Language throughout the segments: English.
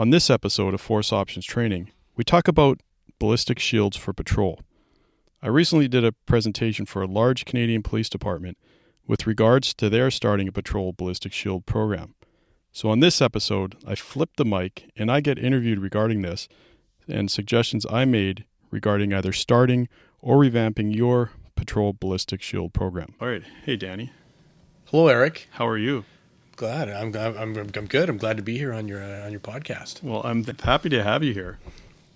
On this episode of Force Options Training, we talk about ballistic shields for patrol. I recently did a presentation for a large Canadian police department with regards to their starting a patrol ballistic shield program. So on this episode, I flip the mic and I get interviewed regarding this and suggestions I made regarding either starting or revamping your patrol ballistic shield program. All right. Hey, Danny. Hello, Eric. How are you? Glad. I'm good. I'm glad to be here on your podcast. Well, I'm happy to have you here.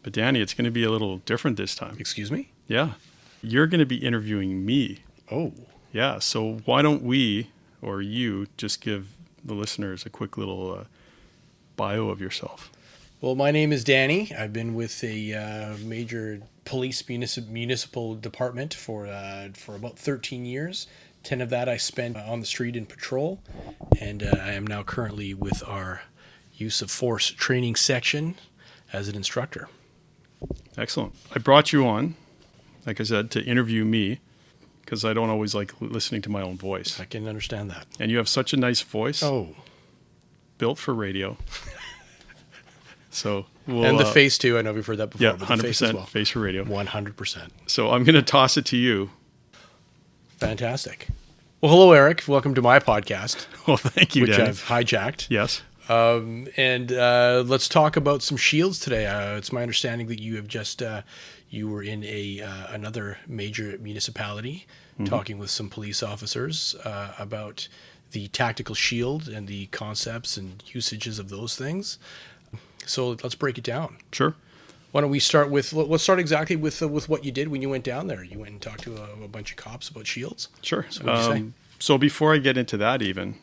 But Danny, it's going to be a little different this time. Excuse me? Yeah. You're going to be interviewing me. Oh. Yeah. So why don't we, or you, just give the listeners a quick little bio of yourself? Well, my name is Danny. I've been with a major police municipal department for about 13 years. 10 of that I spent on the street in patrol, and I am now currently with our use of force training section as an instructor. Excellent. I brought you on, like I said, to interview me because I don't always like listening to my own voice. I can understand that. And you have such a nice voice. Oh. Built for radio. So and the face too. I know we've heard that before. Yeah, 100% face for radio. 100%. So I'm going to toss it to you. Fantastic. Well, hello, Eric. Welcome to my podcast. Well, thank you, which Danny. I've hijacked. Yes. And let's talk about some shields today. It's my understanding that you have just you were in another major municipality talking with some police officers about the tactical shield and the concepts and usages of those things. So let's break it down. Sure. Why don't we start with, let's start exactly with what you did when you went down there. You went and talked to a bunch of cops about shields. Sure. So what'd you say? So before I get into that even,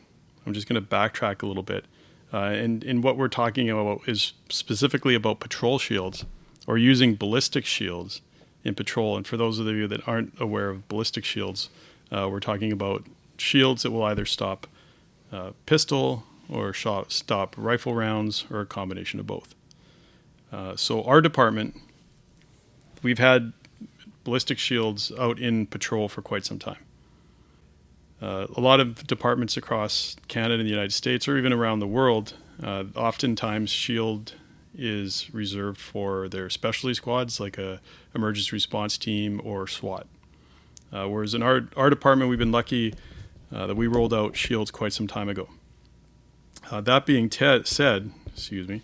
I'm just going to backtrack a little bit. And what we're talking about is specifically about patrol shields or using ballistic shields in patrol. And for those of you that aren't aware of ballistic shields, we're talking about shields that will either stop pistol or stop rifle rounds or a combination of both. So our department, we've had ballistic shields out in patrol for quite some time. A lot of departments across Canada and the United States, or even around the world, oftentimes shield is reserved for their specialty squads, like a emergency response team or SWAT. Whereas in our department, we've been lucky that we rolled out shields quite some time ago. That being said, excuse me.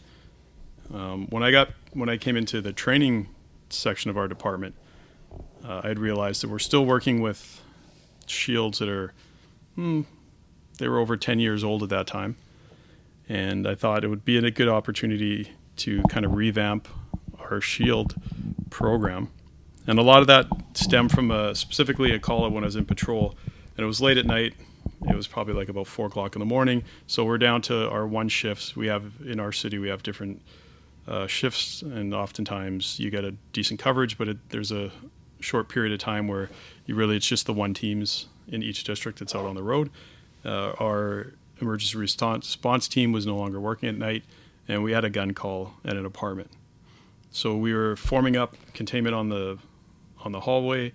When I came into the training section of our department, I had realized that we're still working with shields that are, they were over 10 years old at that time. And I thought it would be a good opportunity to kind of revamp our shield program. And a lot of that stemmed from specifically a call when I was in patrol. And it was late at night. It was probably like about 4 o'clock in the morning. So we're down to our one shifts. We have, in our city, we have different shifts, and oftentimes you get a decent coverage, but there's a short period of time where it's just the one teams in each district that's out on the road. Our emergency response team was no longer working at night, and we had a gun call at an apartment. So we were forming up containment on the hallway,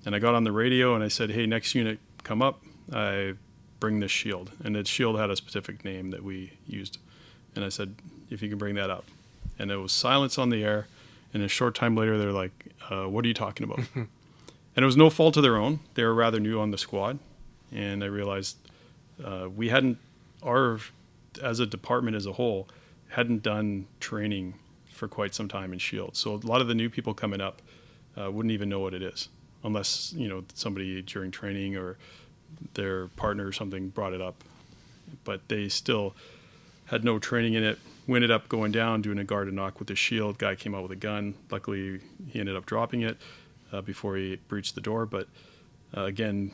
and I got on the radio and I said, "Hey, next unit, come up. I bring this shield," and the shield had a specific name that we used, and I said, "If you can bring that up." And there was silence on the air, and a short time later, they're like, "What are you talking about?" And it was no fault of their own. They were rather new on the squad, and I realized we hadn't, as a department as a whole, hadn't done training for quite some time in shield. So a lot of the new people coming up wouldn't even know what it is, unless somebody during training or their partner or something brought it up. But they still had no training in it. We ended up going down, doing a guard and knock with the shield. Guy came out with a gun. Luckily, he ended up dropping it before he breached the door. But again,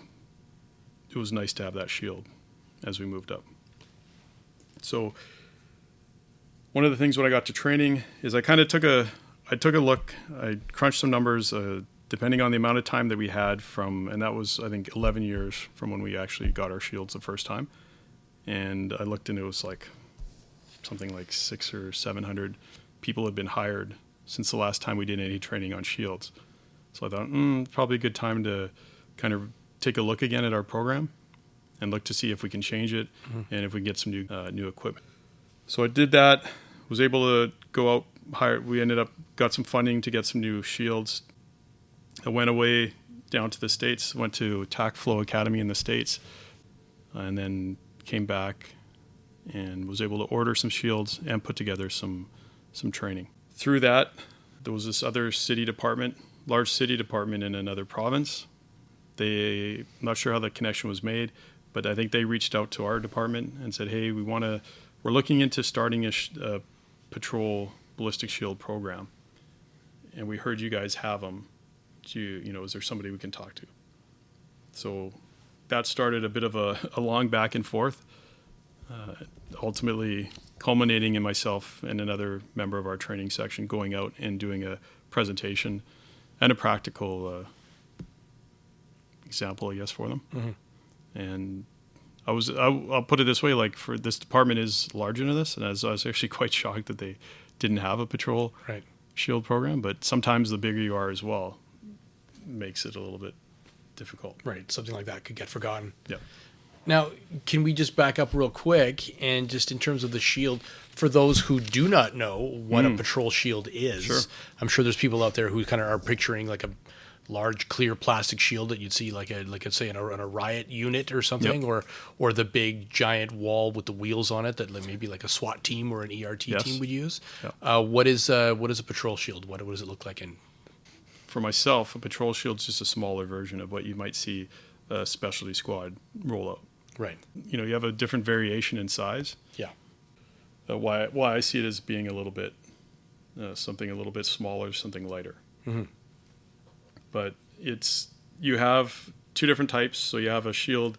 it was nice to have that shield as we moved up. So one of the things when I got to training is I kind of took a look. I crunched some numbers depending on the amount of time that we had and that was, I think, 11 years from when we actually got our shields the first time. And I looked and it was like something like 600 or 700 people had been hired since the last time we did any training on shields. So I thought, probably a good time to kind of take a look again at our program and look to see if we can change it and if we can get some new equipment. So I did that. was able to go out, we got some funding to get some new shields. I went away down to the States, went to TAC Flow Academy in the States, and then came back and was able to order some shields and put together some training. Through that, there was this other large city department in another province. I'm not sure how the connection was made, but I think they reached out to our department and said, hey, we're looking into starting a patrol ballistic shield program. And we heard you guys have them. Is there somebody we can talk to? So that started a bit of a long back and forth, ultimately culminating in myself and another member of our training section going out and doing a presentation and a practical example, I guess, for them. Mm-hmm. And I'll put it this way, like, for this department is large into this, and I was actually quite shocked that they didn't have a patrol shield program, but sometimes the bigger you are as well makes it a little bit difficult. Right. Something like that could get forgotten. Yeah. Now, can we just back up real quick and just in terms of the shield, for those who do not know what a patrol shield is, sure. I'm sure there's people out there who kind of are picturing like a large clear plastic shield that you'd see like say in a riot unit or something, yep. or the big giant wall with the wheels on it that maybe like a SWAT team or an ERT team would use. Yep. What is a patrol shield? What does it look like in? For myself, a patrol shield is just a smaller version of what you might see a specialty squad roll out. Right. You have a different variation in size. Yeah. Why I see it as being a little bit something a little bit smaller, something lighter. Mm-hmm. But you have two different types. So you have a shield.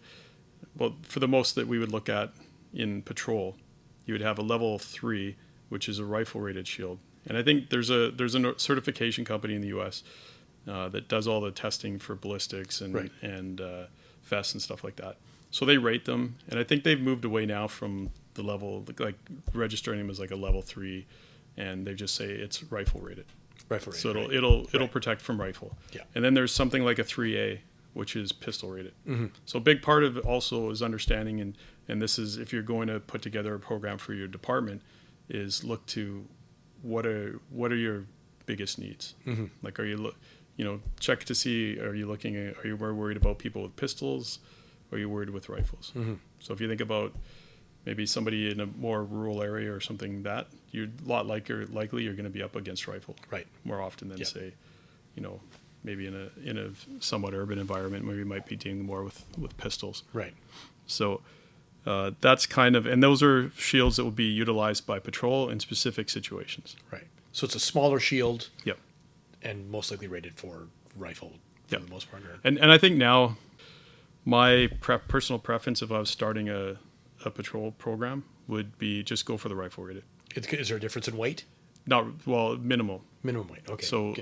Well, for the most that we would look at in patrol, you would have a level 3, which is a rifle rated shield. And I think there's a certification company in the U.S. That does all the testing for ballistics and vests and stuff like that. So they rate them, and I think they've moved away now from the level, like registering them as like a level 3, and they just say it's rifle rated. Rifle rated. So it'll protect from rifle. Yeah. And then there's something like a 3A, which is pistol rated. Mm-hmm. So a big part of it also is understanding, and this is if you're going to put together a program for your department, is look to what are your biggest needs. Mm-hmm. Like, are you check to see, are you more worried about people with pistols? Or are you worried with rifles? Mm-hmm. So if you think about maybe somebody in a more rural area or something, that you're a lot likely you're going to be up against rifle more often than say, maybe in a somewhat urban environment where you might be dealing more with pistols. Right. So that's and those are shields that will be utilized by patrol in specific situations. Right. So it's a smaller shield. Yep. And most likely rated for rifle for the most part. And I think now, my personal preference if I was starting a patrol program would be just go for the rifle rated. Is there a difference in weight? Minimal. Minimum weight. Okay. So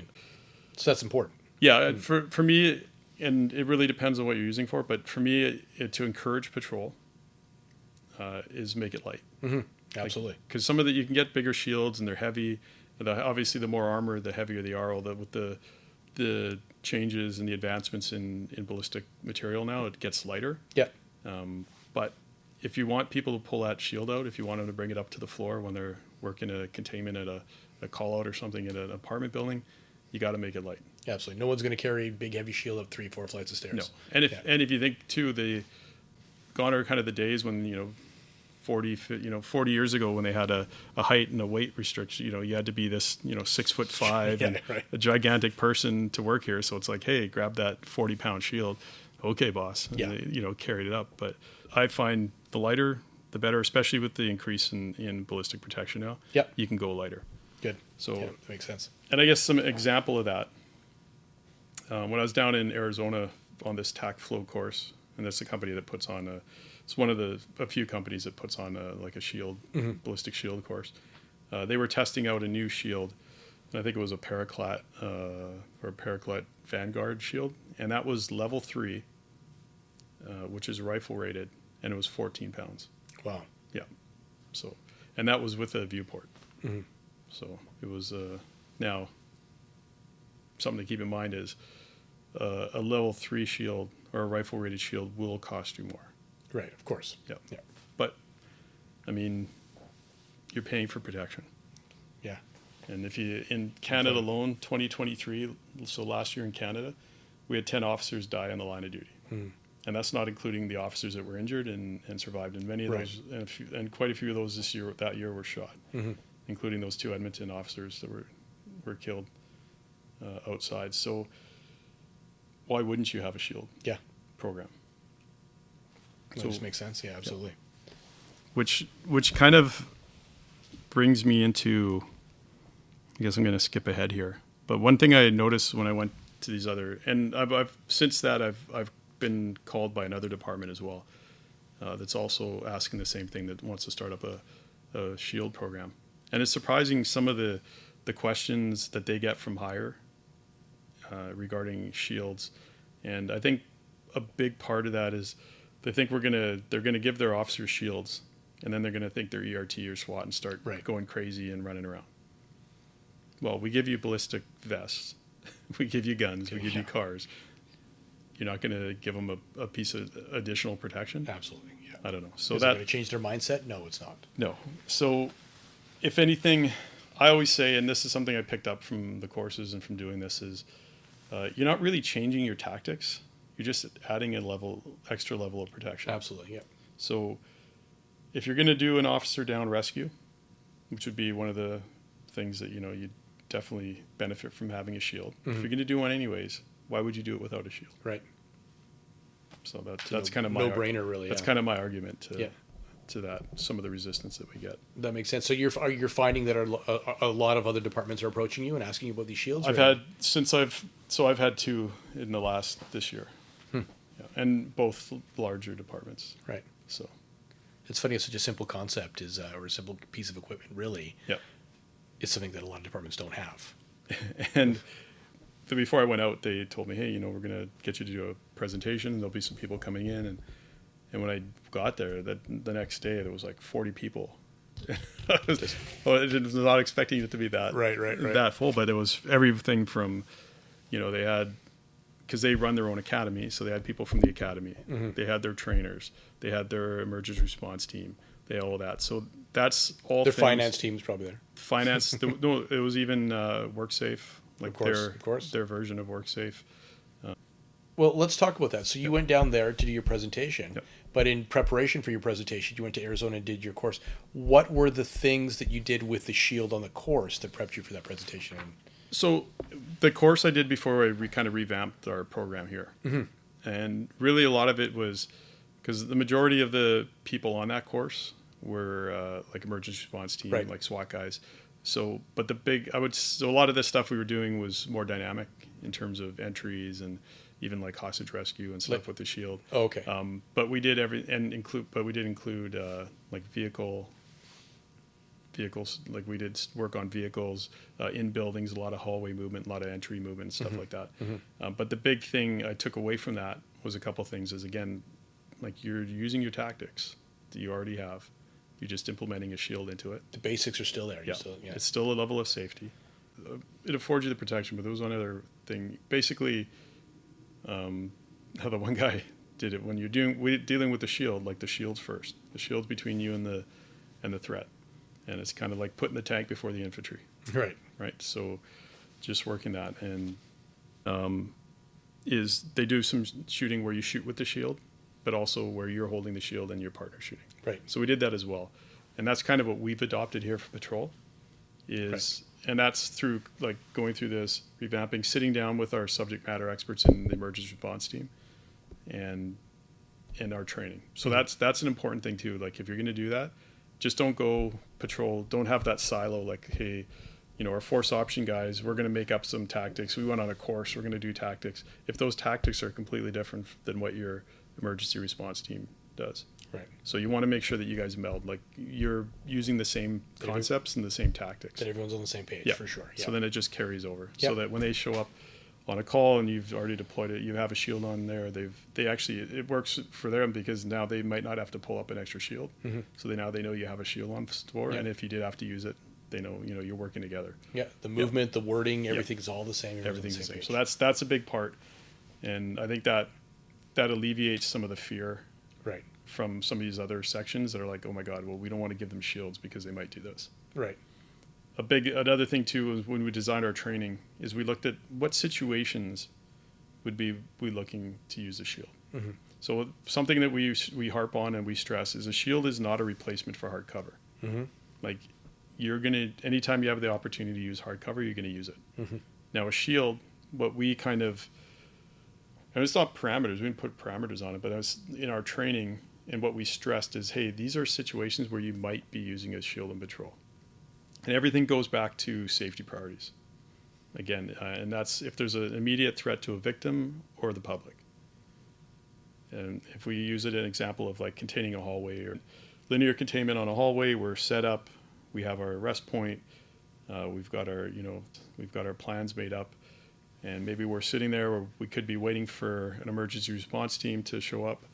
that's important. Yeah, for me, and it really depends on what you're using for, but for me, to encourage patrol is make it light. Mm-hmm. Absolutely. Because some of you can get bigger shields and they're heavy. Obviously, the more armor, the heavier they are. With the changes and the advancements in ballistic material now, it gets lighter. Yeah. But if you want people to pull that shield out, if you want them to bring it up to the floor when they're working a containment at a call out or something in an apartment building, you got to make it light. Absolutely. No one's going to carry a big heavy shield up 3-4 flights of stairs. No. And if you think too, gone are kind of the days when 40 years ago when they had a height and a weight restriction, you had to be this 6'5" and a gigantic person to work here. So it's like, hey, grab that 40-pound shield. Okay, boss. And they, carried it up. But I find the lighter, the better, especially with the increase in ballistic protection now. Yep. You can go lighter. Good. So that makes sense. And I guess some example of that, when I was down in Arizona on this TAC Flow course, and that's a company that puts on it's one of a few companies that puts on a shield, ballistic shield course. They were testing out a new shield, and I think it was a Paraclat or Paraclat Vanguard shield, and that was level 3, which is rifle rated, and it was 14 pounds. Wow. Yeah. So, and that was with a viewport. Mm-hmm. So it was now something to keep in mind is a level 3 shield or a rifle rated shield will cost you more. Right, of course. Yeah. But, I mean, you're paying for protection. Yeah. And if you, in Canada alone, 2023, so last year in Canada, we had 10 officers die on the line of duty. And that's not including the officers that were injured and survived. And many of those, and quite a few of those that year were shot, including those 2 Edmonton officers that were killed outside. So why wouldn't you have a SHIELD program? That just makes sense. Yeah, absolutely. Which kind of brings me into, I guess I'm going to skip ahead here. But one thing I noticed when I went to these other, and I've since that I've been called by another department as well, that's also asking the same thing, that wants to start up a SHIELD program. And it's surprising some of the questions that they get from higher regarding SHIELDs. And I think a big part of that is they think they're gonna give their officers SHIELDs, and then they're gonna think they're ERT or SWAT and start going crazy and running around. Well, we give you ballistic vests, we give you guns, we give you cars. You're not going to give them a piece of additional protection? Absolutely, yeah. I don't know. So is that going to change their mindset? No, it's not. No. So if anything, I always say, and this is something I picked up from the courses and from doing this, is you're not really changing your tactics. You're just adding extra level of protection. Absolutely, yeah. So if you're going to do an officer down rescue, which would be one of the things that, you definitely benefit from having a SHIELD. If you're going to do one anyways, why would you do it without a SHIELD? Right. So that's kind of my no-brainer, really. That's kind of my argument to that. Some of the resistance that we get. That makes sense. So you're finding that a lot of other departments are approaching you and asking you about these SHIELDs? I've had 2 in this year, and both larger departments. Right. So it's funny. It's such a simple concept, or a simple piece of equipment. Really, it's something that a lot of departments don't have. And before I went out, they told me, hey, we're going to get you to do a presentation, and there'll be some people coming in. And when I got there, the next day, there was like 40 people. I was not expecting it to be that that full, but it was everything from, they had, because they run their own academy, so they had people from the academy. They had their trainers. They had their emergency response team. They had all that. So that's all their things. Finance team's probably there. Finance. No, it was even WorkSafe. Like of course. Their version of WorkSafe. Well, let's talk about that. So you went down there to do your presentation, but in preparation for your presentation, you went to Arizona and did your course. What were the things that you did with the SHIELD on the course that prepped you for that presentation? So the course I did before we kind of revamped our program here. And really a lot of it was because the majority of the people on that course were like emergency response team, like SWAT guys. So, but a lot of the stuff we were doing was more dynamic in terms of entries and even like hostage rescue and stuff with the SHIELD. Oh, okay. But we did include like vehicles, like we did work on vehicles in buildings, a lot of hallway movement, a lot of entry movement, stuff like that. But the big thing I took away from that was a couple things. Is again, like you're using your tactics that you already have. You're just implementing a SHIELD into it. The basics are still there. It's still a level of safety. It affords you the protection, but there was one other thing. Basically, how the one guy did it when you're dealing with the SHIELD, like the SHIELD's first. The SHIELD's between you and the threat, and it's kind of like putting the tank before the infantry. Right. So, just working that, and they do some shooting where you shoot with the SHIELD, but also where you're holding the SHIELD and your partner shooting. Right. So we did that as well. And that's kind of what we've adopted here for patrol and that's through like going through this revamping, sitting down with our subject matter experts in the emergency response team and our training. So that's an important thing too. Like if you're going to do that, just don't go patrol. Don't have that silo like, hey, our force option guys, we're going to make up some tactics. We went on a course, we're going to do tactics. If those tactics are completely different than what your emergency response team does. Right. So you want to make sure that you guys meld, like you're using the same concepts and the same tactics. That everyone's on the same page, for sure. So then it just carries over. So that when they show up on a call and you've already deployed it, you have a SHIELD on there. It works for them because now they might not have to pull up an extra SHIELD. So they know you have a SHIELD on store, and if you did have to use it, they know you're working together. Yeah, the movement, the wording, everything's all the same. Everything's the same. So that's a big part, and I think that alleviates some of the fear. Right. From some of these other sections that are like, oh my God, well, we don't want to give them SHIELDs because they might do this. Right. another thing too is when we designed our training is we looked at what situations would be we looking to use a shield. Mm-hmm. So something that we harp on and we stress is a shield is not a replacement for hard cover. Mm-hmm. Like anytime you have the opportunity to use hard cover, you're gonna use it. Mm-hmm. Now a shield, what we kind of, and it's not parameters, we didn't put parameters on it, but in our training and what we stressed is, hey, these are situations where you might be using a shield in patrol. And everything goes back to safety priorities. Again, and that's if there's an immediate threat to a victim or the public. And if we use it an example of like containing a hallway or linear containment on a hallway, we're set up, we have our arrest point, we've got our plans made up, and maybe we're sitting there or we could be waiting for an emergency response team to show up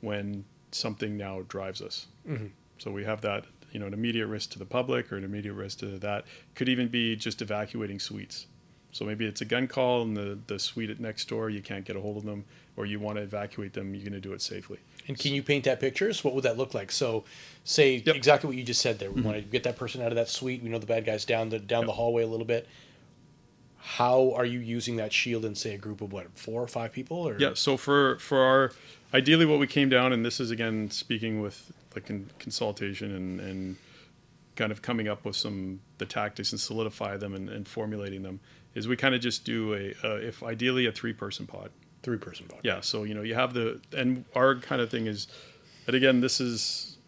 when something now drives us. Mm-hmm. So we have that, an immediate risk to the public or an immediate risk to that. Could even be just evacuating suites. So maybe it's a gun call and the suite next door, you can't get a hold of them, or you want to evacuate them, you're going to do it safely. And can you paint that picture? So what would that look like? So say exactly what you just said there. We want to get that person out of that suite. We know the bad guy's down the hallway a little bit. How are you using that shield in, say, a group of 4 or 5 people? Or? Yeah, so for our, ideally what we came down, and this is again speaking with like consultation and kind of coming up with the tactics and solidify them and formulating them, is we kind of just do if ideally a 3-person pod. 3-person pod. Yeah, so you have and our kind of thing is, and again, this is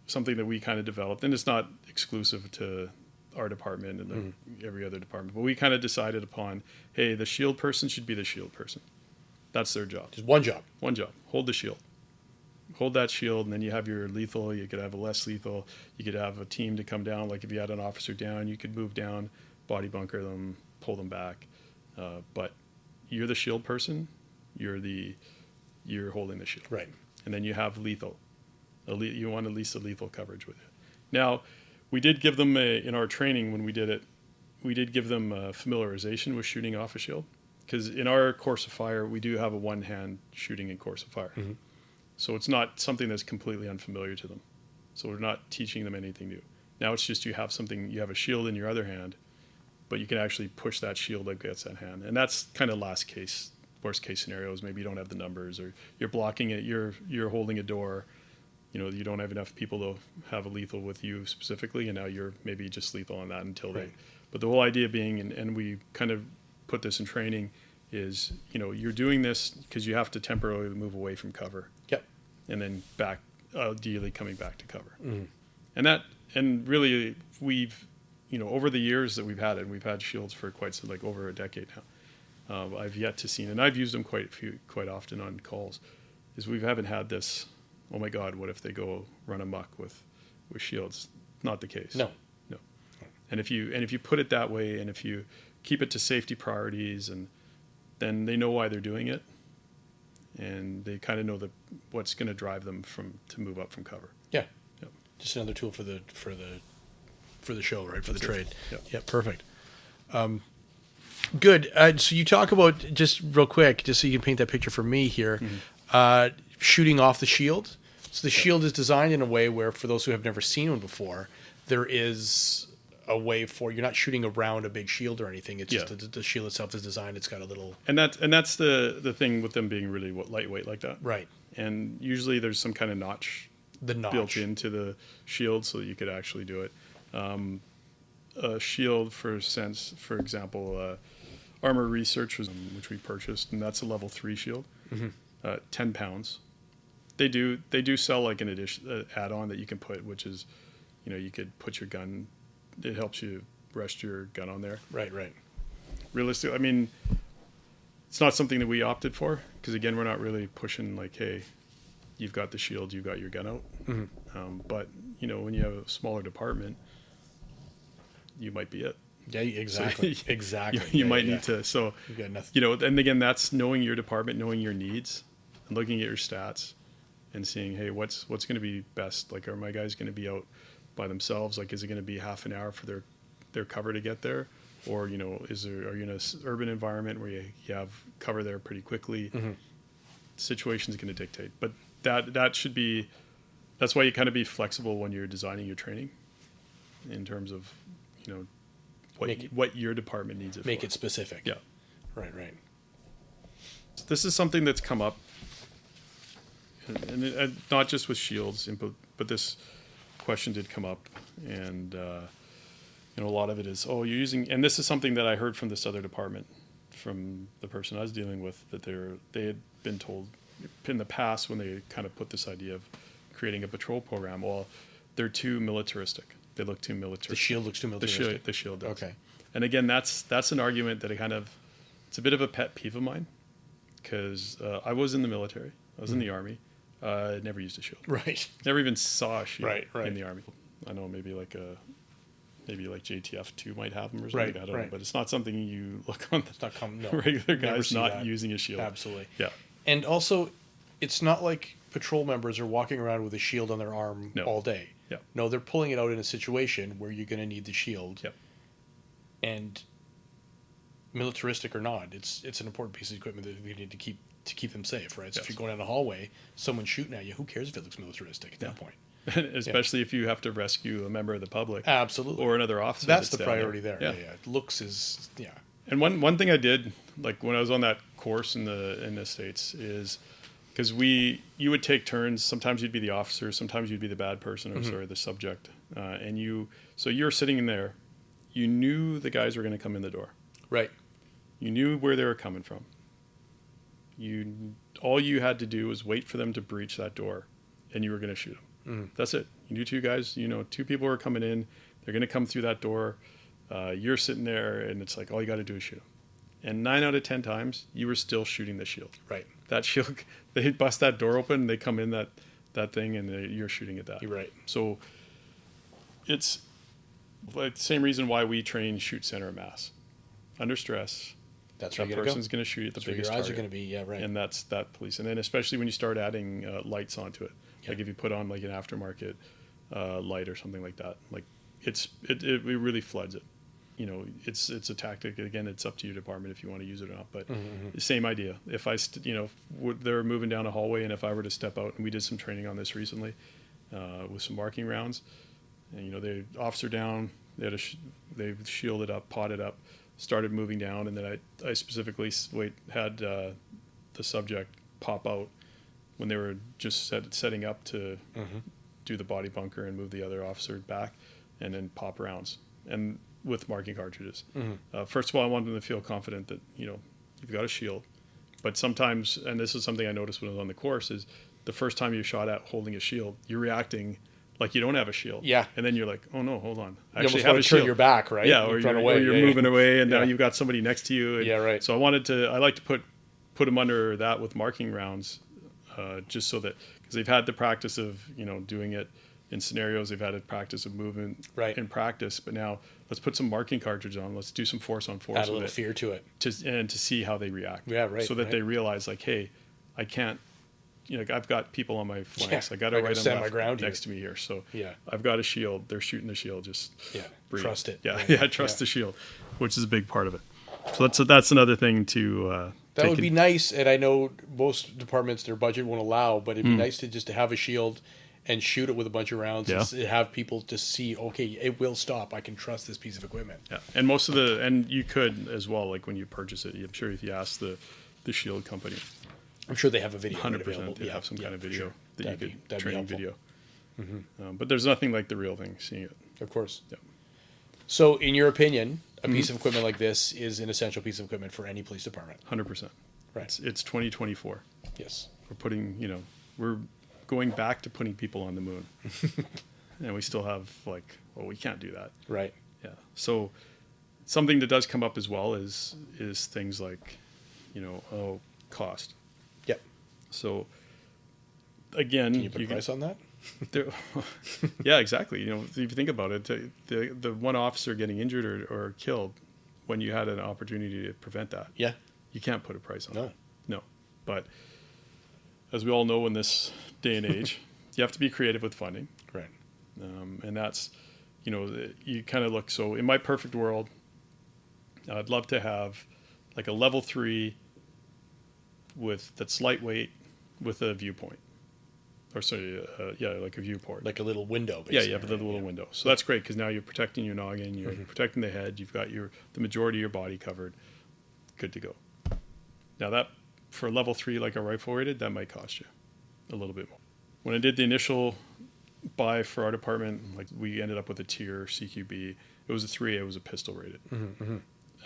something that we kind of developed, and it's not exclusive to our department and every other department, but we kind of decided upon, hey, the shield person should be the shield person. That's their job. Just one job. One job. Hold the shield. Hold that shield, and then you have your lethal. You could have a less lethal. You could have a team to come down. Like if you had an officer down, you could move down, body bunker them, pull them back. But you're the shield person. You're holding the shield. Right. And then you have lethal. You want at least a lethal coverage with it. Now, we did give them in our training when we did it, we did give them familiarization with shooting off a shield. Because in our course of fire, we do have a one-hand shooting in course of fire. Mm-hmm. So it's not something that's completely unfamiliar to them. So we're not teaching them anything new. Now it's just you have a shield in your other hand, but you can actually push that shield against that hand. And that's kind of worst case scenarios. Maybe you don't have the numbers, or you're blocking it, you're holding a door. You don't have enough people to have a lethal with you specifically, and now you're maybe just lethal on that until right. But the whole idea being, and we kind of put this in training, is you're doing this because you have to temporarily move away from cover. Yep. And then back, ideally coming back to cover. Mm-hmm. And really we've, over the years that we've had shields for like over a decade now. I've yet to see, and I've used them quite often on calls, is we haven't had this, oh my God, what if they go run amok with shields? Not the case. No. And if you put it that way, and if you keep it to safety priorities, and then they know why they're doing it, and they kind of know what's going to drive them to move up from cover. Yeah. Yep. Just another tool for the show, right? For the trade. Yep. Yeah. Perfect. Good. So you talk about, just real quick, just so you can paint that picture for me here, shooting off the shield. So the shield is designed in a way where, for those who have never seen one before, there is a way for, you're not shooting around a big shield or anything. It's just the shield itself is designed. It's got a little, and that's the thing with them being really lightweight like that. Right. And usually there's some kind of notch built into the shield so that you could actually do it. A shield, for example, Armor Research which we purchased, and that's a level 3 shield, 10 pounds. They do sell like an addition add-on that you can put, which is, you could put your gun. It helps you rest your gun on there. Right. Realistically, I mean, it's not something that we opted for, because again, we're not really pushing like, hey, you've got the shield, you've got your gun out. Mm-hmm. But when you have a smaller department, you might be it. Yeah, exactly. So, exactly. You might need to. So you got nothing. And again, that's knowing your department, knowing your needs, and looking at your stats, and seeing, hey, what's going to be best? Like, are my guys going to be out by themselves? Like, is it going to be half an hour for their cover to get there, or are you in an urban environment where you have cover there pretty quickly? Mm-hmm. Situation's going to dictate, but that's why you kind of be flexible when you're designing your training, in terms of you know, Make it- what your department needs it Make for. it specific. Yeah. Right. Right. This is something that's come up, and not just with shields, but this question did come up, and a lot of it is, oh, you're using, and this is something that I heard from this other department, from the person I was dealing with, that they had been told in the past when they kind of put this idea of creating a patrol program, well, they're too militaristic. They look too militaristic. The shield looks too militaristic. The shield does. Okay. And again, that's an argument that it's a bit of a pet peeve of mine, because I was in the military. I was in the Army. Never used a shield. Right. Never even saw a shield Right. in the Army. I know maybe like JTF 2 might have them or something. Right, I don't know, right. but it's not something you look on It's not no. regular Never guys see not that. using a shield. Absolutely. Yeah. And also, it's not like patrol members are walking around with a shield on their arm No. all day. Yeah. No, they're pulling it out in a situation where you're going to need the shield. Yep. And militaristic or not, it's an important piece of equipment that we need to keep them safe, right? So if Yes. you're going down the hallway, someone's shooting at you, who cares if it looks militaristic at that point? Especially if you have to rescue a member of the public Absolutely. or another officer. That's the down priority there. Yeah. Yeah. Looks is And one thing I did, like when I was on that course in the States, is because you would take turns. Sometimes you'd be the officer, sometimes you'd be the bad person, or sorry, the subject. So you're sitting in there. You knew the guys were going to come in the door. Right. You knew where they were coming from. All you had to do was wait for them to breach that door, and you were going to shoot them. That's it. You knew two guys. Two people are coming in. They're going to come through that door. You're sitting there, and it's like all you got to do is shoot them. And 9 out of 10 times, you were still shooting the shield. Right. That shield, they bust that door open, they come in that thing, and you're shooting at that. You're right. So it's like the same reason why we train shoot center mass. Under stress, That's where that you're going to person's go. going to shoot at the That's where biggest your eyes target. are going to be. Yeah, right. And that's that police. And then especially when you start adding lights onto it, Yeah. like if you put on like an aftermarket light or something like that, like it really floods it. It's a tactic. Again, it's up to your department if you want to use it or not. But the same idea. If they're moving down a hallway, and if I were to step out, and we did some training on this recently with some marking rounds, and the officer down, they shielded up, potted up, started moving down, and then I specifically had the subject pop out when they were just setting up to do the body bunker and move the other officer back, and then pop rounds and with marking cartridges. First of all, I wanted them to feel confident that you've got a shield, but sometimes, and this is something I noticed when I was on the course, is the first time you're shot at holding a shield, you're reacting like you don't have a shield. Yeah. And then you're like, oh no, hold on, I You actually almost have want a to turn shield. your back, right? Yeah, You or run you're, away. or you're Yeah, moving away, and now Yeah. you've got somebody next to you. And Yeah, right. So I like to put them under that with marking rounds, just so that, because they've had the practice of doing it in scenarios, they've had a practice of movement in practice, but now let's put some marking cartridge on. Let's do some force on force Add a with little it fear to it. to see how they react. Yeah, right, So that right. they realize, like, hey, I can't. I've got people on my flanks. Yeah, I got to I gotta right and stand my left ground next here. to me here. So Yeah. I've got a shield. They're shooting the shield. Just breathe. Trust it. Yeah, Right. trust Yeah. the shield, which is a big part of it. So that's another thing to. That take would be nice, and I know most departments their budget won't allow, but it'd be nice to have a shield and shoot it with a bunch of rounds and have people just see, okay, it will stop. I can trust this piece of equipment. Yeah, and most of and you could as well, like when you purchase it. I'm sure if you ask the shield company, I'm sure they have a video. 100% they have some kind of video that That'd you be- could that'd be training helpful. video. But there's nothing like the real thing. Seeing it. Of course. Yeah. So, in your opinion, a piece of equipment like this is an essential piece of equipment for any police department. 100%. Right. It's 2024. Yes. We're going back to putting people on the moon, and we still have we can't do that. Right. Yeah. So something that does come up as well is things like, cost. Yep. So again, Can you put a price on that? there, yeah, exactly. If you think about it, the one officer getting injured or killed when you had an opportunity to prevent that, Yeah. you can't put a price on No. that. No. But as we all know in this day and age, you have to be creative with funding. Right. And that's, you kind of look, so in my perfect world, I'd love to have like a level 3 that's lightweight with a viewpoint. or sorry, like a viewport. Like a little window, Yeah, basically. yeah, but the little window. So that's great because now you're protecting your noggin, you're protecting the head, you've got the majority of your body covered. Good to go. Now that for level 3, like a rifle rated, that might cost you a little bit more. When I did the initial buy for our department, like we ended up with a tier CQB. It was a 3A, it was a pistol rated.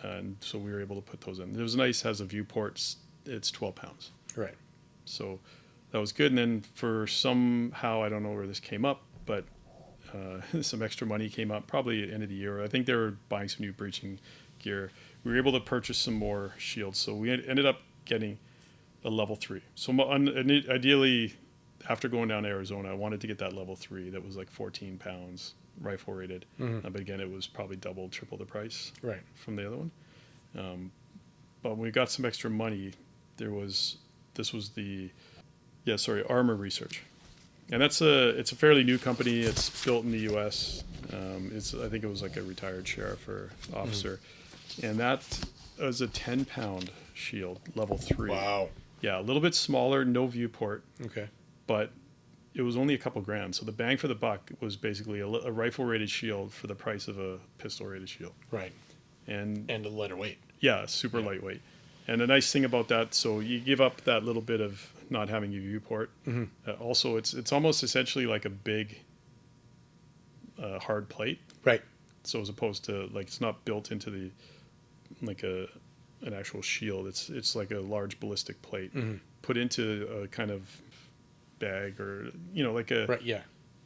And so we were able to put those in. It was nice, has a viewport, it's 12 pounds. Right. So that was good. And then for somehow, I don't know where this came up, but some extra money came up probably at the end of the year. I think they were buying some new breaching gear. We were able to purchase some more shields. So we ended up getting a level 3. So ideally, after going down to Arizona, I wanted to get that level 3 that was like 14 pounds rifle rated. But again, it was probably double, triple the price from the other one. But when we got some extra money, this was the Armor Research, and it's a fairly new company. It's built in the U.S. I think it was like a retired sheriff or officer, and that was a 10-pound shield, level 3. Wow. Yeah, a little bit smaller, no viewport. Okay. But it was only a couple grand, so the bang for the buck was basically a rifle rated shield for the price of a pistol rated shield. Right. And a lighter weight. Yeah, super lightweight. And the nice thing about that, so you give up that little bit of not having a viewport. Also, it's almost essentially like a big hard plate. Right. So as opposed to like it's not built into the like an actual shield. It's like a large ballistic plate put into a kind of bag or like a. Right. Yeah.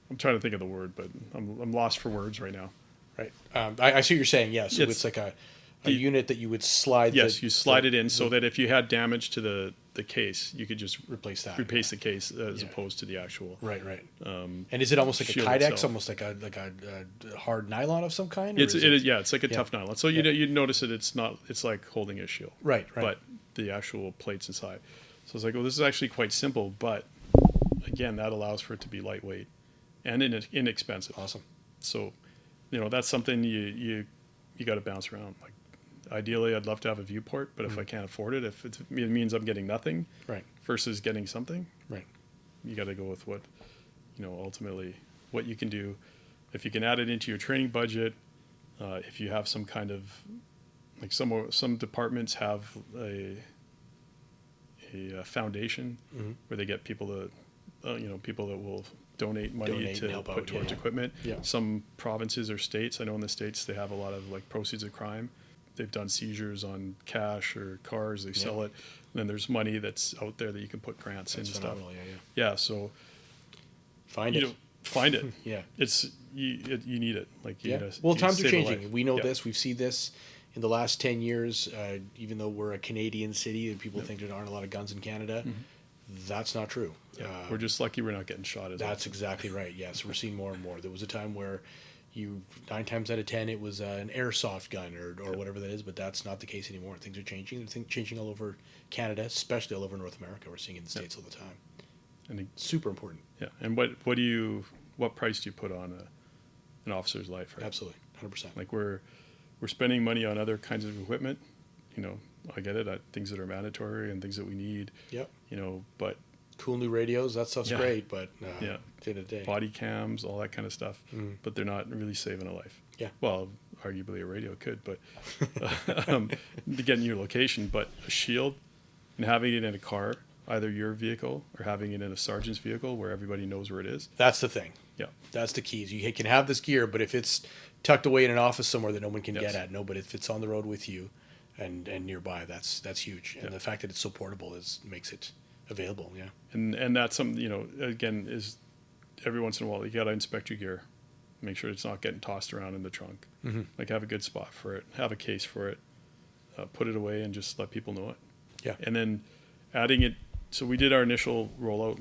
I'm trying to think of the word, but I'm lost for words right now. Right. I see what you're saying. Yeah. So it's like a unit that you would slide. Yes, you slide it in so that if you had damage to the case, you could just replace the case as opposed to the actual. Right. And is it almost like a Kydex, itself. Almost like a hard nylon of some kind? It's like a tough nylon. So you'd notice that it's like holding a shield. Right. But the actual plate's inside. So it's like, well, this is actually quite simple, but again, that allows for it to be lightweight and inexpensive. Awesome. So, that's something you got to bounce around. Like, ideally, I'd love to have a viewport, but if I can't afford it, if it means I'm getting nothing, versus getting something, you got to go with what, ultimately what you can do. If you can add it into your training budget, if you have some kind of, like some departments have a foundation where they get people to, people that will donate money to put towards equipment. Yeah. Some provinces or states, I know in the States, they have a lot of like proceeds of crime. They've done seizures on cash or cars. They sell it. And then there's money that's out there that you can put grants in and stuff. Yeah. So find it. Find it. Yeah. You need it. Like times are changing. We know this. We've seen this in the last 10 years. Even though we're a Canadian city and people think there aren't a lot of guns in Canada, that's not true. Yeah. We're just lucky we're not getting shot. That's exactly right. Yes, we're seeing more and more. There was a time where 9 times out of 10 it was an airsoft gun or whatever that is, but that's not the case anymore. Things are changing. They're changing all over Canada, especially all over North America. We're seeing it in the States all the time. And it's super important. Yeah. And what price do you put on an officer's life? Right? Absolutely, 100%. Like we're spending money on other kinds of equipment. I get it. Things that are mandatory and things that we need. Yep. But cool new radios, that stuff's great, but day to day. Body cams, all that kind of stuff, but they're not really saving a life. Yeah. Well, arguably a radio could, but to get in your location, but a shield and having it in a car, either your vehicle or having it in a sergeant's vehicle where everybody knows where it is. That's the thing. Yeah. That's the key. You can have this gear, but if it's tucked away in an office somewhere that no one can get at, but if it's on the road with you and nearby, that's huge. And the fact that it's so portable makes it available. Yeah. And that's something, again, is every once in a while you got to inspect your gear, make sure it's not getting tossed around in the trunk. Like have a good spot for it, have a case for it, put it away and just let people know it. Yeah. And then adding it. So we did our initial rollout,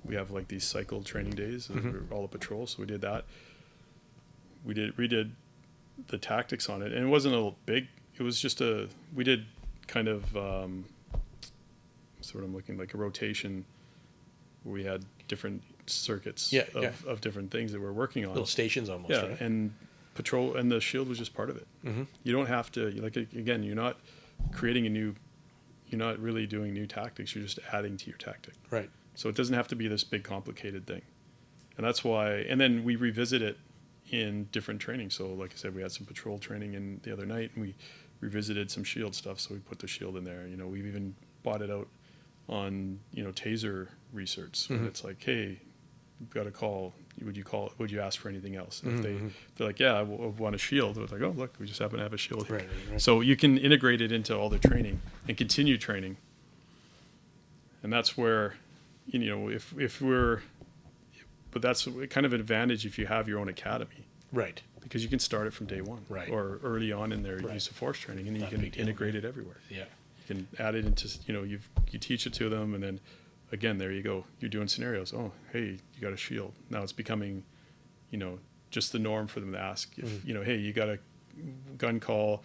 we have like these cycle training days, all the patrol. So we did that. We redid the tactics on it, and it wasn't a big. It was just we did kind of sort of looking like a rotation where we had different circuits of different things that we're working on. Little stations almost. Yeah, right? and patrol and the shield was just part of it. You don't have to again. You're not creating you're not really doing new tactics. You're just adding to your tactic. Right. So it doesn't have to be this big complicated thing. And that's why, and then we revisit it in different training. So like I said, we had some patrol training in the other night, and we revisited some shield stuff. So we put the shield in there. You know, we've even bought it out on, you know, taser research. And it's like, hey, you've got a call. Would you ask for anything else? And if they're like, yeah, I want a shield. It's like, oh, look, we just happen to have a shield here. Right. So you can integrate it into all the training and continue training. And that's where, you know, but that's kind of an advantage if you have your own academy. Right. Because you can start it from day one. Right. Or early on in their use of force training, and you can integrate it everywhere. Yeah. You can add it into, you know, you teach it to them, and then again, there you go. You're doing scenarios. Oh, hey, you got a shield. Now it's becoming, you know, just the norm for them to ask. If, you know, hey, you got a gun call,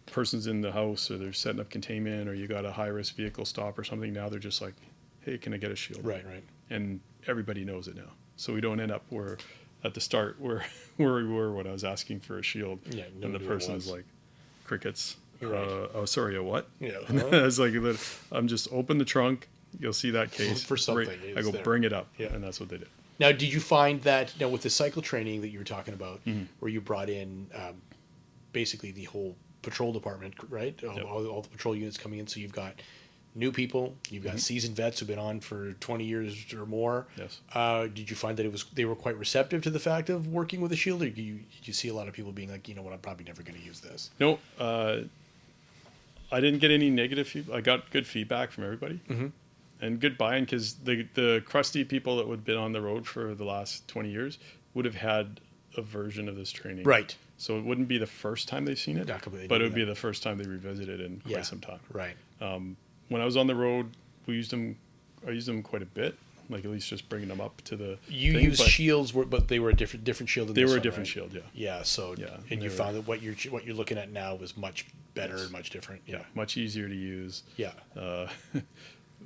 person's in the house, or they're setting up containment, or you got a high-risk vehicle stop or something. Now they're just like, hey, can I get a shield? Right. And everybody knows it now. So we don't end up where at the start where we were when I was asking for a shield. Yeah, and the person's like, crickets. Right. Oh, sorry, a what? Yeah. I was like, I'm just open the trunk. You'll see that case. For something. I go, there. bring it up. Yeah. And that's what they did. Now, did you find that, now with the cycle training that you were talking about, where you brought in basically the whole patrol department, right? All the patrol units coming in. So you've got new people, you've got seasoned vets who've been on for 20 years or more. Yes. Did you find that they were quite receptive to the fact of working with a shield, or did you see a lot of people being like, you know what, I'm probably never going to use this? No, I didn't get any negative feedback. I got good feedback from everybody. And good buy-in, because the crusty people that would have been on the road for the last 20 years would have had a version of this training. Right. So it wouldn't be the first time they've seen it, but it would be the first time they revisited it in quite some time. Right. When I was on the road, I used them quite a bit, like at least just bringing them up to the You used shields, but they were a different shield than they this were a one, different right? shield, yeah. Yeah, so, and you found that what you're looking at now was much better and much different. Yeah, much easier to use. Yeah.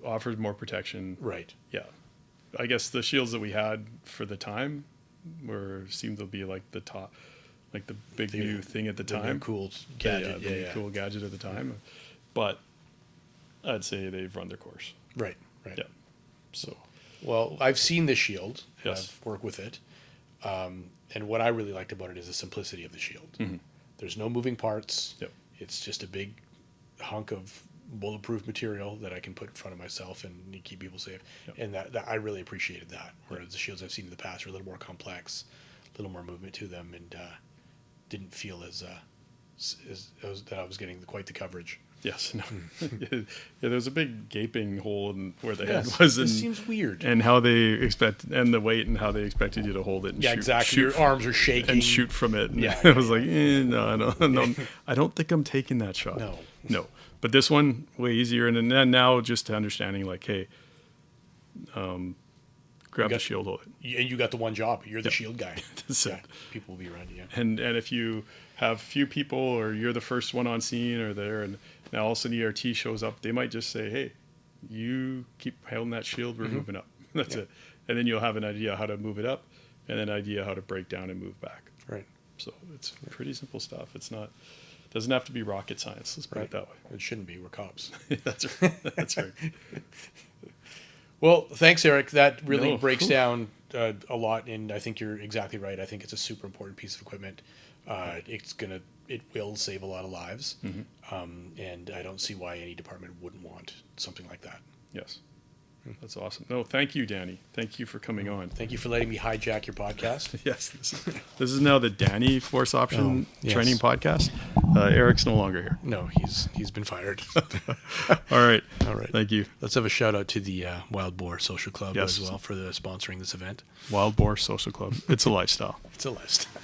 Offers more protection. Right. Yeah. I guess the shields that we had for the time seemed to be like the top, like the big new thing at the time. Cool gadget. Yeah, cool gadget at the time. But I'd say they've run their course. Right. Yeah. So. Well, I've seen the shield. Yes. I've worked with it. And what I really liked about it is the simplicity of the shield. There's no moving parts. Yep. It's just a big hunk of bulletproof material that I can put in front of myself and keep people safe. Yep. And that I really appreciated that. Whereas the shields I've seen in the past are a little more complex, a little more movement to them, and didn't feel as that I was getting quite the coverage. Yes. No. Yeah, there was a big gaping hole in where the head was. It seems weird. And how they and the weight and how they expected you to hold it. And exactly. Your arms are shaking. And shoot from it. And I was like, no, I don't think I'm taking that shot. No. But this one, way easier. And then now just understanding like, hey, grab the shield, hold it. And you got the one job. You're the shield guy. That's it. People will be around you. And if you have few people, or you're the first one on scene or there, and now all of a sudden ERT shows up, they might just say, hey, you keep holding that shield, we're moving up. That's it. And then you'll have an idea how to move it up, and an idea how to break down and move back. Right. So it's pretty simple stuff. Doesn't have to be rocket science. Let's put it that way. It shouldn't be. We're cops. That's right. That's right. Well, thanks, Eric. That really breaks down a lot, and I think you're exactly right. I think it's a super important piece of equipment. It will save a lot of lives, and I don't see why any department wouldn't want something like that. Yes. That's awesome. No, thank you, Danny. Thank you for coming on. Thank you for letting me hijack your podcast. Yes. This is now the Danny Force Option Training Podcast. Eric's no longer here. No, he's been fired. All right. Thank you. Let's have a shout out to the Wild Boar Social Club as well for sponsoring this event. Wild Boar Social Club. It's a lifestyle. It's a lifestyle.